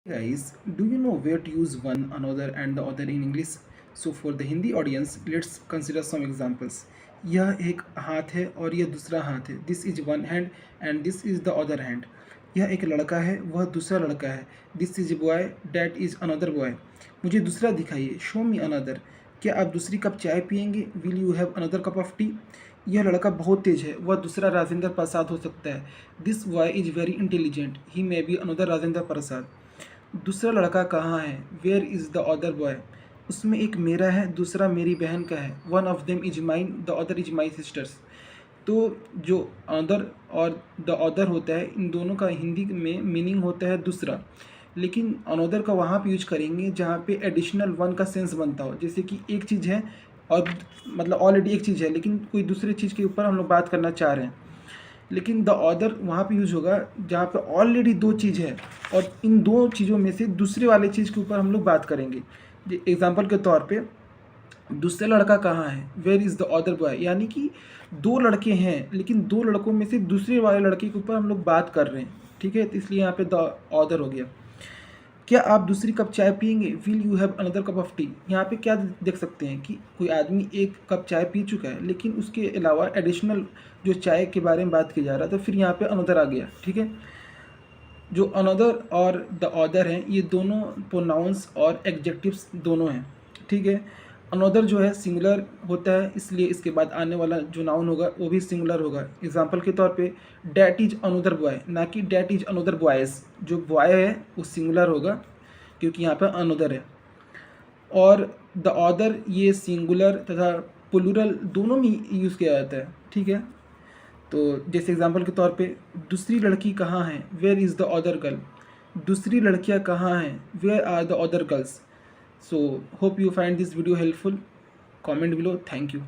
Guys, do you know where to use one, another, and the other in English? So for the Hindi audience, let's consider some examples. यह एक हाथ है और यह दूसरा हाथ है. This is one hand and this is the other hand. यह एक लड़का है, वह दूसरा लड़का है. This is a boy, that is another boy. मुझे दूसरा दिखाइए. Show me another. क्या आप दूसरी कप चाय पियेंगे? Will you have another cup of tea? यह लड़का बहुत तेज है, वह दूसरा राजेंद्र प्रसाद हो सकता है. This boy is very intelligent. He may be another Rajendra Prasad. दूसरा लड़का कहाँ है? Where is the other boy? उसमें एक मेरा है, दूसरा मेरी बहन का है. One of them is mine, the other is my sister's. तो जो अदर और द अदर होता है, इन दोनों का हिंदी में मीनिंग होता है दूसरा. लेकिन अनदर का वहाँ पे यूज करेंगे जहाँ पे एडिशनल वन का सेंस बनता हो. जैसे कि एक चीज़ है और मतलब ऑलरेडी एक चीज़ है, लेकिन कोई दूसरी चीज़ के ऊपर हम लोग बात करना चाह रहे हैं. लेकिन द ऑदर वहाँ पे यूज़ होगा जहाँ पे ऑलरेडी दो चीज़ है और इन दो चीज़ों में से दूसरे वाले चीज़ के ऊपर हम लोग बात करेंगे. एग्जांपल के तौर पे दूसरा लड़का कहाँ है? Where is the other boy? यानी कि दो लड़के हैं, लेकिन दो लड़कों में से दूसरे वाले लड़के के ऊपर हम लोग बात कर रहे हैं. ठीक है, तो इसलिए यहाँ पे द ऑदर हो गया. क्या आप दूसरी कप चाय पियेंगे? Will you have another cup of T? यहाँ पे क्या देख सकते हैं कि कोई आदमी एक कप चाय पी चुका है, लेकिन उसके अलावा एडिशनल जो चाय के बारे में बात की जा रहा था, फिर यहाँ पे अनदर आ गया. ठीक है, जो अनदर और द अदर हैं, ये दोनों प्रोनाउंस और एडजेक्टिव्स दोनों हैं. ठीक है, अनदर जो है सिंगुलर होता है, इसलिए इसके बाद आने वाला जो नाउन होगा वो भी सिंगुलर होगा. एग्जांपल के तौर पे डैट इज अनदर बॉय, ना कि डैट इज अनदर बॉयज़. जो बॉय है वो सिंगुलर होगा क्योंकि यहाँ पर अनदर है. और द अदर ये सिंगुलर तथा प्लूरल दोनों में यूज़ किया जाता है. ठीक है, तो जैसे एग्जांपल के तौर पे दूसरी लड़की कहाँ है? Where is the other girl? दूसरी लड़कियाँ कहाँ हैं? Where are the other girls? So hope you find this video helpful. Comment below. Thank you.